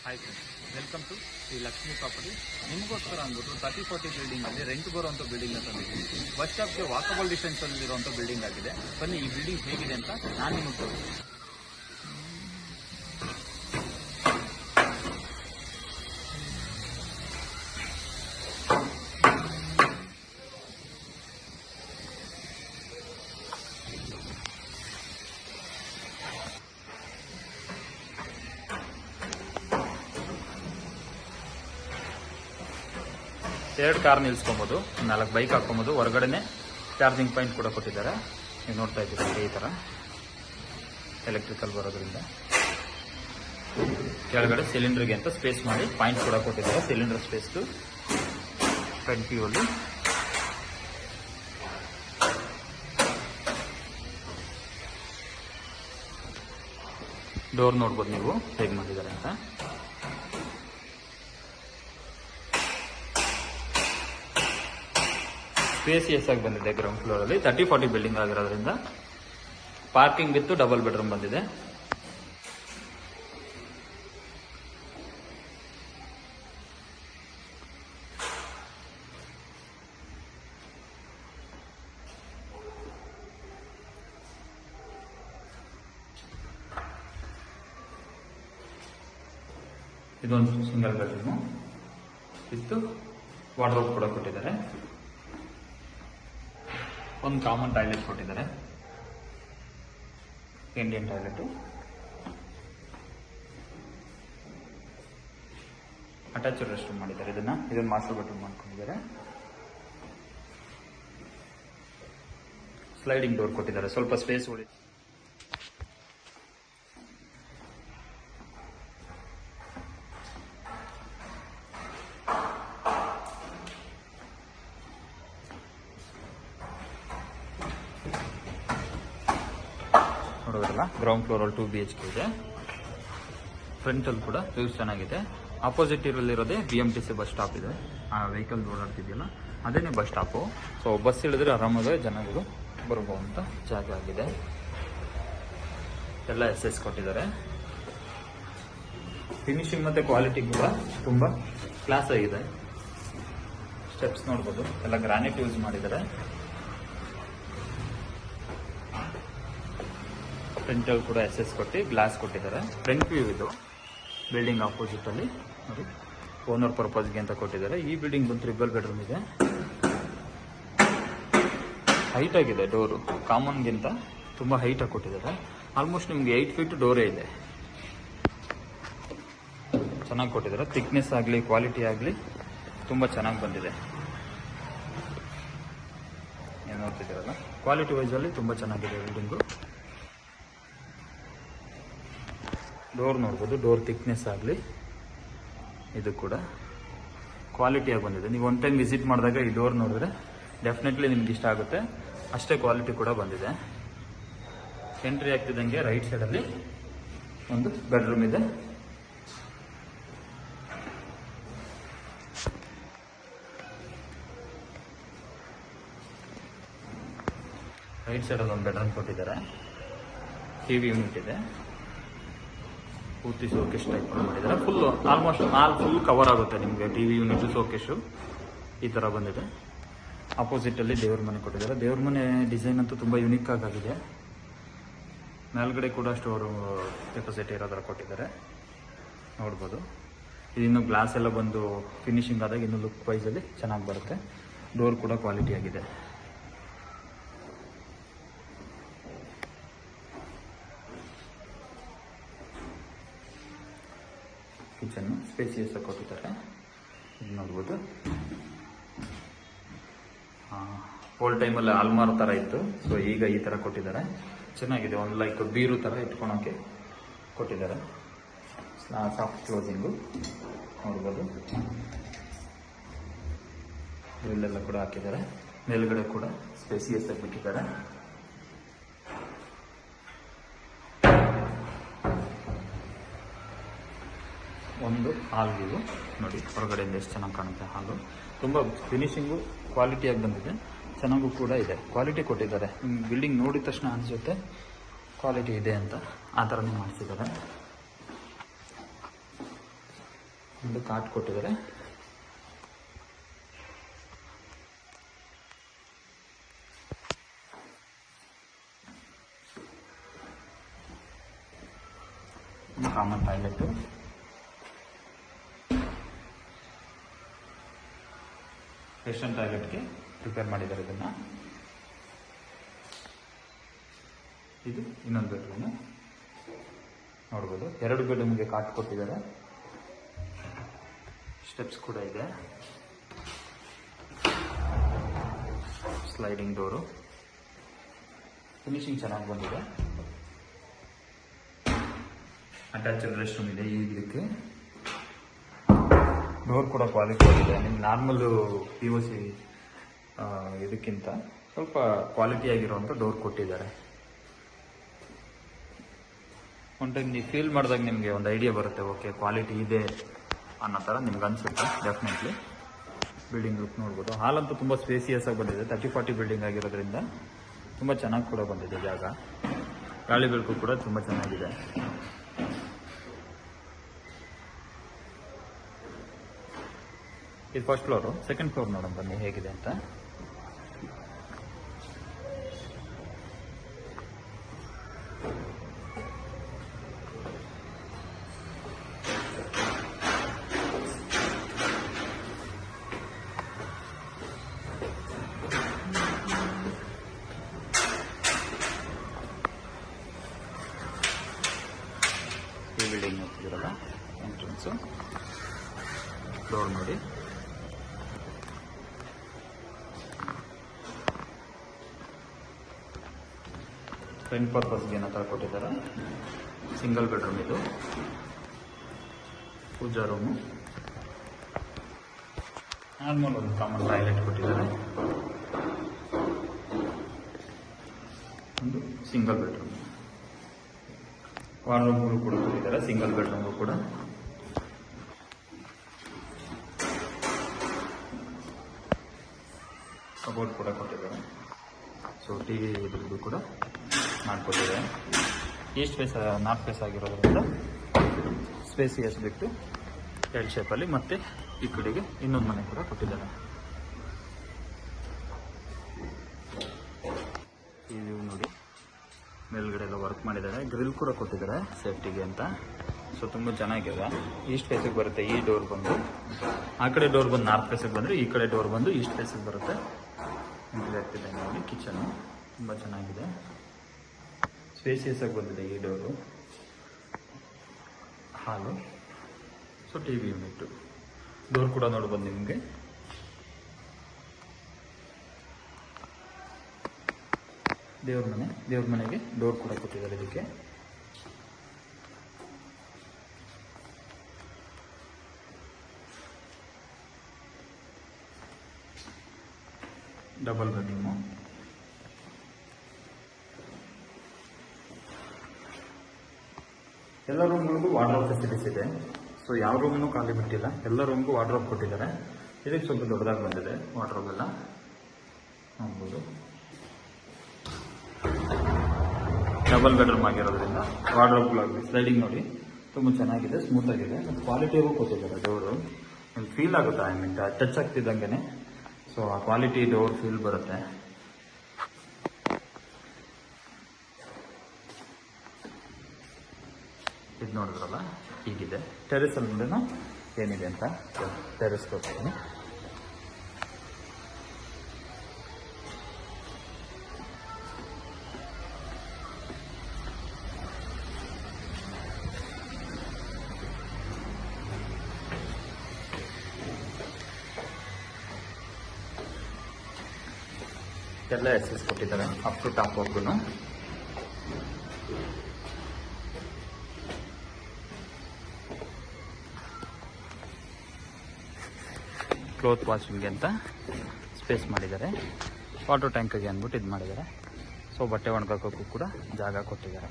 Hi friends, welcome to Shri Lakshmi property. ನಿಮಗೋಸ್ಕರ ಅಂದ್ಬಿಟ್ಟು 30-40 ಬಿಲ್ಡಿಂಗಲ್ಲಿ ರೆಂಟ್ ಬರುವಂಥ ಬಿಲ್ಡಿಂಗ್ನ ತಂದಿದ್ದೀವಿ. ಬಸ್ ಸ್ಟಾಪ್ಗೆ ವಾಕಬಲ್ ಡಿಸ್ಟೆನ್ಸಲ್ಲಿರುವಂಥ ಬಿಲ್ಡಿಂಗ್ ಆಗಿದೆ. ಬನ್ನಿ ಈ ಬಿಲ್ಡಿಂಗ್ ಹೇಗಿದೆ ಅಂತ ನಾನು ನಿಮಗೆ ತೋರಿಸ್ತೀನಿ. ಎರಡು ಕಾರ್ ನಿಲ್ಸ್ಕೊಬೋದು, 4 ಬೈಕ್ ಹಾಕ್ಕೊಬೋದು. ಹೊರಗಡೆನೆ ಚಾರ್ಜಿಂಗ್ ಪಾಯಿಂಟ್ ಕೂಡ ಕೊಟ್ಟಿದ್ದಾರೆ. ನೀವು ನೋಡ್ತಾ ಇದ್ದೀರಾ ಈ ಥರ ಎಲೆಕ್ಟ್ರಿಕಲ್ ಬರೋದ್ರಿಂದ. ಕೆಳಗಡೆ ಸಿಲಿಂಡರ್ಗೆ ಅಂತ ಸ್ಪೇಸ್ ಮಾಡಿ ಪಾಯಿಂಟ್ ಕೂಡ ಕೊಟ್ಟಿದ್ದಾರೆ. ಸಿಲಿಂಡರ್ ಸ್ಪೇಸ್ದು ಫ್ರಂಟ್ ವ್ಯೂ ಅಲ್ಲಿ ಡೋರ್ ನೋಡ್ಬೋದು ನೀವು ಹೇಗೆ ಮಾಡಿದ್ದಾರೆ ಅಂತ. ಸ್ಪೇಸಿಯಸ್ ಆಗಿ ಬಂದಿದೆ. ಗ್ರೌಂಡ್ ಫ್ಲೋರ್ ಅಲ್ಲಿ 30-40 ಬಿಲ್ಡಿಂಗ್ ಆಗಿರೋದ್ರಿಂದ ಪಾರ್ಕಿಂಗ್ ವಿತ್ ಡಬಲ್ ಬೆಡ್ರೂಮ್ ಬಂದಿದೆ. ಇದೊಂದು ಸಿಂಗಲ್ ಬೆಡ್ರೂಮ್ ವಿತ್ ವಾರ್ಡ್ರೋಬ್ ಕೂಡ ಕೊಟ್ಟಿದ್ದಾರೆ. ಒಂದು ಕಾಮನ್ ಟಾಯ್ಲೆಟ್ ಕೊಟ್ಟಿದ್ದಾರೆ, Indian toilet. Attached rest room ಮಾಡಿದ್ದಾರೆ. ಇದನ್ನ ಮಾಸ್ಟರ್ ಬೆಡ್ರೂಮ್ ಮಾಡ್ಕೊಂಡಿದ್ದಾರೆ. ಸ್ಲೈಡಿಂಗ್ ಡೋರ್ ಕೊಟ್ಟಿದ್ದಾರೆ, ಸ್ವಲ್ಪ ಸ್ಪೇಸ್ ಉಳಿ. ನೋಡೋದ್ರಲ್ಲ, ಗ್ರೌಂಡ್ ಫ್ಲೋರ್ ಅಲ್ಲಿ 2 BHK ಇದೆ. ಫ್ರಂಟ್ ಅಲ್ಲಿ ಕೂಡ ವ್ಯೂಸ್ ಚೆನ್ನಾಗಿದೆ. ಆಪೋಸಿಟ್ ಇರೋದೇ BMTC ಬಸ್ ಸ್ಟಾಪ್ ಇದೆ. ಆ ವೆಹಿಕಲ್ ಓಡಾಡ್ತಿದೆಯಲ್ಲ ಅದೇನೇ ಬಸ್ ಸ್ಟಾಪು. ಸೊ ಬಸ್ ಇಳಿದ್ರೆ ಆರಾಮಾಗಿ ಜನಗಳು ಬರುವಂತ ಜಾಗ ಆಗಿದೆ. ಎಲ್ಲ SS ಕೊಟ್ಟಿದ್ದಾರೆ. ಫಿನಿಶಿಂಗ್ ಮತ್ತೆ ಕ್ವಾಲಿಟಿ ಕೂಡ ತುಂಬಾ ಕ್ಲಾಸ್ ಆಗಿದೆ. ಸ್ಟೆಪ್ಸ್ ನೋಡ್ಬೋದು, ಎಲ್ಲ ಗ್ರಾನೈಟ್ ಯೂಸ್ ಮಾಡಿದ್ದಾರೆ. ಫ್ರಂಟ್ ಅಲ್ಲಿ ಕೂಡ SS ಕೊಟ್ಟು ಗ್ಲಾಸ್ ಕೊಟ್ಟಿದ್ದಾರೆ. ಫ್ರಂಟ್ ವ್ಯೂ ಇದು ಬಿಲ್ಡಿಂಗ್ ಆಪೋಸಿಟ್ ಅಲ್ಲಿ ನೋಡಿ, ಓನರ್ ಪರ್ಪಸ್ಗೆ ಅಂತ ಕೊಟ್ಟಿದ್ದಾರೆ. ಈ ಬಿಲ್ಡಿಂಗ್ ಬಂದು 3 ಬೆಡ್ರೂಮ್ ಇದೆ. ಹೈಟ್ ಆಗಿದೆ ಡೋರು, ಕಾಮನ್ಗಿಂತ ತುಂಬಾ ಹೈಟ್ ಆಗಿ ಕೊಟ್ಟಿದ್ದಾರೆ. ಆಲ್ಮೋಸ್ಟ್ ನಿಮ್ಗೆ 8 ಫೀಟ್ ಡೋರೇ ಇದೆ. ಚೆನ್ನಾಗಿ ಕೊಟ್ಟಿದ್ದಾರೆ. ಥಿಕ್ನೆಸ್ ಆಗಲಿ ಕ್ವಾಲಿಟಿ ಆಗಲಿ ತುಂಬಾ ಚೆನ್ನಾಗಿ ಬಂದಿದೆ. ಏನು ನೋಡ್ತಿದ್ದೀರಲ್ಲ, ಕ್ವಾಲಿಟಿ ವೈಸ್ ಅಲ್ಲಿ ತುಂಬಾ ಚೆನ್ನಾಗಿದೆ ಬಿಲ್ಡಿಂಗು. ಡೋರ್ ನೋಡ್ಬೋದು, ಡೋರ್ ಥಿಕ್ನೆಸ್ ಆಗಲಿ ಇದು ಕೂಡ ಕ್ವಾಲಿಟಿಯಾಗಿ ಬಂದಿದೆ. ನೀವು ಒನ್ ಟೈಮ್ ವಿಸಿಟ್ ಮಾಡಿದಾಗ ಈ ಡೋರ್ ನೋಡಿದ್ರೆ ಡೆಫಿನೆಟ್ಲಿ ನಿಮ್ಗೆ ಇಷ್ಟ ಆಗುತ್ತೆ. ಅಷ್ಟೇ ಕ್ವಾಲಿಟಿ ಕೂಡ ಬಂದಿದೆ. ಎಂಟ್ರಿ ಆಗ್ತಿದ್ದಂಗೆ ರೈಟ್ ಸೈಡಲ್ಲಿ ಒಂದು ಬೆಡ್ರೂಮ್ ಇದೆ. ರೈಟ್ ಸೈಡಲ್ಲಿ ಒಂದು ಬೆಡ್ರೂಮ್ ಕೊಟ್ಟಿದ್ದಾರೆ. TV ಯೂನಿಟ್ ಇದೆ. ಪೂರ್ತಿ ಶೋಕೇಶ್ ಟೈಪ್ ಮಾಡಿದ್ದಾರೆ. ಆಲ್ಮೋಸ್ಟ್ ಫುಲ್ ಕವರ್ ಆಗುತ್ತೆ ನಿಮಗೆ. TV ಯೂನಿಟ್, ಶೋಕೇಶು ಈ ಥರ ಬಂದಿದೆ. ಆಪೋಸಿಟ್ ಅಲ್ಲಿ ದೇವ್ರ ಮನೆ ಕೊಟ್ಟಿದ್ದಾರೆ. ದೇವ್ರ ಮನೆ ಡಿಸೈನ್ ಅಂತೂ ತುಂಬ ಯುನಿಕ್ ಆಗಿದೆ. ಮೇಲ್ಗಡೆ ಕೂಡ ಸ್ಟೋರ್ ಕೆಪಾಸಿಟಿ ಇರೋದ್ರ ಕೊಟ್ಟಿದ್ದಾರೆ, ನೋಡ್ಬೋದು. ಇದಿನ್ನು ಗ್ಲಾಸ್ ಎಲ್ಲ ಬಂದು ಫಿನಿಶಿಂಗ್ ಆದಾಗ ಇನ್ನು ಲುಕ್ ವೈಸ್ ಅಲ್ಲಿ ಚೆನ್ನಾಗಿ ಬರುತ್ತೆ. ಡೋರ್ ಕೂಡ ಕ್ವಾಲಿಟಿ ಆಗಿದೆ. ಕಿಚನ್ ಸ್ಪೇಸಿಯಸ್ ಆಗಿ ಕೊಟ್ಟಿದ್ದಾರೆ. ಇದು ನೋಡ್ಬೋದು. ಓಲ್ಡ್ ಟೈಮಲ್ಲಿ ಆಲ್ಮಾರ್ ಥರ ಇತ್ತು, ಸೊ ಈಗ ಈ ಥರ ಕೊಟ್ಟಿದ್ದಾರೆ. ಚೆನ್ನಾಗಿದೆ. ಒಂದು ಲೈಕ್ ಬೀರು ಥರ ಇಟ್ಕೊಳಕ್ಕೆ ಕೊಟ್ಟಿದ್ದಾರೆ. ಸಾಫ್ಟ್ ಕ್ಲೋಸಿಂಗು ನೋಡ್ಬೋದು. ಇಲ್ಲೆಲ್ಲ ಕೂಡ ಹಾಕಿದ್ದಾರೆ. ಮೇಲ್ಗಡೆ ಕೂಡ ಸ್ಪೇಸಿಯಸ್ ಆಗಿ ಬಿಟ್ಟಿದ್ದಾರೆ. ಒಂದು ಹಾಲ್ ವ್ಯೂ ನೋಡಿ, ಹೊರಗಡೆಯಿಂದ ಎಷ್ಟು ಚೆನ್ನಾಗಿ ಕಾಣುತ್ತೆ ಹಾಲು. ತುಂಬ ಫಿನಿಶಿಂಗು ಕ್ವಾಲಿಟಿಯಾಗಿ ಬಂದಿದೆ. ಚೆನ್ನಾಗೂ ಕೂಡ ಇದೆ. ಕ್ವಾಲಿಟಿ ಕೊಟ್ಟಿದ್ದಾರೆ. ಬಿಲ್ಡಿಂಗ್ ನೋಡಿದ ತಕ್ಷಣ ಅನಿಸುತ್ತೆ ಕ್ವಾಲಿಟಿ ಇದೆ ಅಂತ. ಆ ಥರನೇ ಮಾಡಿಸಿದ್ದಾರೆ. ಒಂದು ಕಾಟ್ ಕೊಟ್ಟಿದ್ದಾರೆ. ಕಾಮನ್ ಟಾಯ್ಲೆಟ್, ವೆಸ್ಟರ್ನ್ ಟಾಯ್ಲೆಟ್ಗೆ ಪ್ರಿಪೇರ್ ಮಾಡಿದ್ದಾರೆ ಇದನ್ನ. ಇದು ಇನ್ನೊಂದು ಬೆಡ್ರೂಮು ನೋಡ್ಬೋದು. 2 ಬೆಡ್ರೂಮ್ಗೆ ಕಾಟ್ ಕೊಟ್ಟಿದ್ದಾರೆ. ಸ್ಟೆಪ್ಸ್ ಕೂಡ ಇದೆ. ಸ್ಲೈಡಿಂಗ್ ಡೋರು, ಫಿನಿಶಿಂಗ್ ಚೆನ್ನಾಗಿ ಬಂದಿದೆ. ಅಟ್ಯಾಚ್ಡ್ ರೆಸ್ಟ್ ರೂಮ್ ಇದೆ. ಇದಕ್ಕೆ ಡೋರ್ ಕೂಡ ಕ್ವಾಲಿಟಿ ಆಗಿದೆ. ನಿಮ್ಮ ನಾರ್ಮಲ್ POC ಇದಕ್ಕಿಂತ ಸ್ವಲ್ಪ ಕ್ವಾಲಿಟಿ ಆಗಿರುವಂಥ ಡೋರ್ ಕೊಟ್ಟಿದ್ದಾರೆ. ಒಂದು ಟೈಮ್ ನೀವು ಫೀಲ್ ಮಾಡಿದಾಗ ನಿಮಗೆ ಒಂದು ಐಡಿಯಾ ಬರುತ್ತೆ, ಓಕೆ ಕ್ವಾಲಿಟಿ ಇದೆ ಅನ್ನೋ ಥರ ನಿಮ್ಗೆ ಅನಿಸುತ್ತೆ. ಡೆಫಿನೆಟ್ಲಿ ಬಿಲ್ಡಿಂಗ್ ಲುಕ್ ನೋಡ್ಬೋದು. ಹಾಲಂತೂ ತುಂಬ ಸ್ಪೇಸಿಯಸ್ ಆಗಿ ಬಂದಿದೆ. 30-40 ಬಿಲ್ಡಿಂಗ್ ಆಗಿರೋದ್ರಿಂದ ತುಂಬ ಚೆನ್ನಾಗಿ ಕೂಡ ಬಂದಿದೆ ಜಾಗ. ಗಾಳಿ ಬೆಳಕು ಕೂಡ ತುಂಬ ಚೆನ್ನಾಗಿದೆ. ಇದು ಫಸ್ಟ್ ಫ್ಲೋರು. ಸೆಕೆಂಡ್ ಫ್ಲೋರ್ ನೋಡೋಣ ಬನ್ನಿ ಹೇಗಿದೆ ಅಂತ. ಈ ಬಿಲ್ಡಿಂಗ್ ನೋಡ್ತಿದ್ದೀರಲ್ಲ, ಎಂಟ್ರೆನ್ಸು, ಫ್ಲೋರ್ ನೋಡಿ. ಫ್ರೆಂಡ್ ಪರ್ಪಸ್ಗೆ ಏನೋ ಥರ ಕೊಟ್ಟಿದ್ದಾರೆ. ಸಿಂಗಲ್ ಬೆಡ್ರೂಮ್ ಇದು. ಪೂಜಾ ರೂಮು, ನಾರ್ಮಲ್ ಒಂದು ಕಾಮನ್ ಟಾಯ್ಲೆಟ್ ಕೊಟ್ಟಿದ್ದಾರೆ. ಒಂದು ಸಿಂಗಲ್ ಬೆಡ್ರೂಮ್. ವಾರ್ಡ್ರೋಬ್ಗಳು ಕೂಡ ಕೊಟ್ಟಿದ್ದಾರೆ. ಸಿಂಗಲ್ ಬೆಡ್ರೂಮು ಕೂಡ. ಕಬೋರ್ಡ್ ಕೂಡ ಕೊಟ್ಟಿದ್ದಾರೆ. ಸೊ TV ಇದ್ರದ್ದು ಕೂಡ ಮಾಡಿಕೊಟ್ಟಿದೆ. ಈಸ್ಟ್ ಫೇಸ್ ನಾರ್ತ್ ಫೇಸ್ ಆಗಿರೋದ್ರಿಂದ ಸ್ಪೇಸಿಯಸ್ ಬಿಟ್ಟು ಎಲ್ ಶೇಪಲ್ಲಿ ಮತ್ತೆ ಈ ಕಡೆಗೆ ಇನ್ನೊಂದು ಮನೆ ಕೂಡ ಕೊಟ್ಟಿದ್ದಾರೆ. ಇದು ನೋಡಿ, ಮೇಲ್ಗಡೆ ಎಲ್ಲ ವರ್ಕ್ ಮಾಡಿದ್ದಾರೆ. ಗ್ರಿಲ್ ಕೂಡ ಕೊಟ್ಟಿದ್ದಾರೆ ಸೇಫ್ಟಿಗೆ ಅಂತ. ಸೊ ತುಂಬ ಚೆನ್ನಾಗಿದೆ. ಈಸ್ಟ್ ಫೇಸಿಗೆ ಬರುತ್ತೆ ಈ ಡೋರ್ ಬಂದು. ಆ ಕಡೆ ಡೋರ್ ಬಂದು ನಾರ್ತ್ ಫೇಸಿಗೆ ಬಂದರೆ, ಈ ಕಡೆ ಡೋರ್ ಬಂದು ಈಸ್ಟ್ ಫೇಸಿಗೆ ಬರುತ್ತೆ. ಆಗ್ತಿದೆ ನೋಡಿ. ಕಿಚನು ತುಂಬ ಚೆನ್ನಾಗಿದೆ. ಸ್ಪೇಸಿಯಸ್ ಆಗಿ ಬಂದಿದೆ ಈ ಡೋರು. ಹಾಲು, ಸೊ TV ಯೂನಿಟ್ಟು. ಡೋರ್ ಕೂಡ ನೋಡ್ಬೋದು ನಿಮಗೆ. ದೇವ್ರ ಮನೆಗೆ ಡೋರ್ ಕೂಡ ಕೊಟ್ಟಿದ್ದಾರೆ ಇದಕ್ಕೆ. Double bedroom. ಎಲ್ಲ ರೂಮ್ಗಳಿಗೂ ವಾರ್ಡ್ರೋಬ್ ಫೆಸಿಲಿಟೀಸ್ ಇದೆ. ಸೊ ಯಾವ ರೂಮನ್ನು ಖಾಲಿ ಬಿಟ್ಟಿಲ್ಲ. ಎಲ್ಲ ರೂಮ್ಗೂ ವಾರ್ಡ್ರೋಬ್ ಕೊಟ್ಟಿದ್ದಾರೆ. ಇದಕ್ಕೆ ಸ್ವಲ್ಪ ದೊಡ್ಡದಾಗಿ ಬಂದಿದೆ ವಾರ್ಡ್ರೋಬ್ ಎಲ್ಲ ನೋಡ್ಬೋದು. ಡಬಲ್ ಬೆಡ್ರೂಮ್ ಆಗಿರೋದ್ರಿಂದ ವಾರ್ಡ್ರೋಬ್ಗಳಾಗಲಿ ಸ್ಲೈಡಿಂಗ್ ನೋಡಿ ತುಂಬ ಚೆನ್ನಾಗಿದೆ, ಸ್ಮೂತ್ ಆಗಿದೆ. ಮತ್ತು ಕ್ವಾಲಿಟಿಯಾಗೂ ಕೊಟ್ಟಿದ್ದಾರೆ ಡೋರು. ನಿಮ್ಗೆ ಫೀಲ್ ಆಗುತ್ತೆ, ಐ ಮೀನ್ ಟಚ್ ಆಗ್ತಿದ್ದಂಗೆ. ಸೊ ಆ ಕ್ವಾಲಿಟಿ ಡೋರ್ ಫೀಲ್ ಬರುತ್ತೆ. ಇದು ನೋಡಿದ್ರಲ್ಲ ಹೀಗಿದೆ. ಟೆರೆಸಲ್ಲಿ ಏನಿದೆ ಅಂತ ಟೆರೆಸ್ ತೋರಿಸ್ತೀನಿ. ಎಲ್ಲ ಎಕ್ಸೆಸ್ ಕೊಟ್ಟಿದ್ದಾರೆ ಅಪ್ ಟು ಟಾಪ್ ವರ್ಗು. ಕ್ಲೋತ್ ವಾಷಿಂಗ್ಗೆ ಅಂತ ಸ್ಪೇಸ್ ಮಾಡಿದ್ದಾರೆ. ವಾಟರ್ ಟ್ಯಾಂಕಿಗೆ ಅಂದ್ಬಿಟ್ಟು ಇದು ಮಾಡಿದ್ದಾರೆ. ಸೊ ಬಟ್ಟೆ ಒಣಗಾಕೋಕ್ಕೂ ಕೂಡ ಜಾಗ ಕೊಟ್ಟಿದ್ದಾರೆ.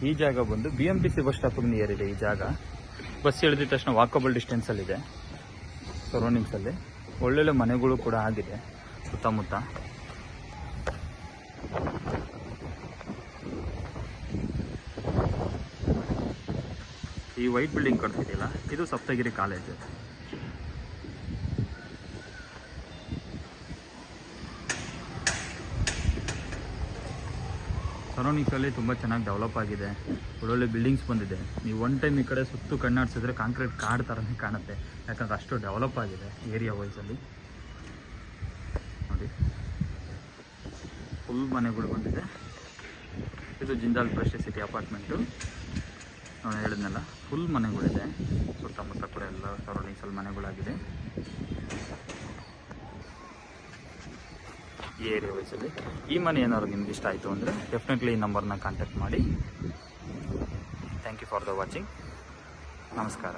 ಈ ಜಾಗ ಬಂದು BMTC ಬಸ್ ಸ್ಟಾಪಿಗೆ ನಿಯರ್ ಇದೆ. ಈ ಜಾಗ ಬಸ್ ಇಳಿದ ತಕ್ಷಣ ವಾಕಬಲ್ ಡಿಸ್ಟೆನ್ಸಲ್ಲಿದೆ. ಸರೌಂಡಿಂಗ್ಸಲ್ಲಿ ಒಳ್ಳೊಳ್ಳೆ ಮನೆಗಳು ಕೂಡ ಆಗಿದೆ ಸುತ್ತಮುತ್ತ. ಈ ವೈಟ್ ಬಿಲ್ಡಿಂಗ್ ಕಾಣಿಸ್ತಿದೆಯಲ್ಲ ಇದು ಸಪ್ತಗಿರಿ ಕಾಲೇಜು. ಸರೌಂಡಿಂಗ್ಸಲ್ಲಿ ತುಂಬ ಚೆನ್ನಾಗಿ ಡೆವಲಪ್ ಆಗಿದೆ, ಒಳ್ಳೊಳ್ಳೆ ಬಿಲ್ಡಿಂಗ್ಸ್ ಬಂದಿದೆ. ನೀವು ಒನ್ ಟೈಮ್ ಈ ಕಡೆ ಸುತ್ತು ಕಣ್ಣಾಡಿಸಿದ್ರೆ ಕಾಂಕ್ರೀಟ್ ಕಾಡು ಥರನೇ ಕಾಣುತ್ತೆ, ಯಾಕಂದ್ರೆ ಅಷ್ಟು ಡೆವಲಪ್ ಆಗಿದೆ ಏರಿಯಾ ವೈಸಲ್ಲಿ. ನೋಡಿ ಫುಲ್ ಮನೆಗಳು ಬಂದಿದೆ. ಇದು ಜಿಂದಾಲ್ ಪ್ರೆಸ್ಟೀಜ್ ಸಿಟಿ ಅಪಾರ್ಟ್ಮೆಂಟು. ನಾನು ಹೇಳಿದ್ನಲ್ಲ ಫುಲ್ ಮನೆಗಳಿದೆ, ಸುತ್ತಮುತ್ತ ಕೂಡ ಎಲ್ಲ ಸರೌಂಡಿಂಗ್ಸಲ್ಲಿ ಮನೆಗಳಾಗಿದೆ ಈ ಏರಿಯಾ ವೈಸಲ್ಲಿ. ಈ ಮನೆ ಏನಾದ್ರು ನಿಮ್ಗೆ ಇಷ್ಟ ಆಯಿತು ಅಂದರೆ ಡೆಫಿನೆಟ್ಲಿ ಈ ನಂಬರ್ನ ಕಾಂಟ್ಯಾಕ್ಟ್ ಮಾಡಿ. Thank you for the watching. ನಮಸ್ಕಾರ.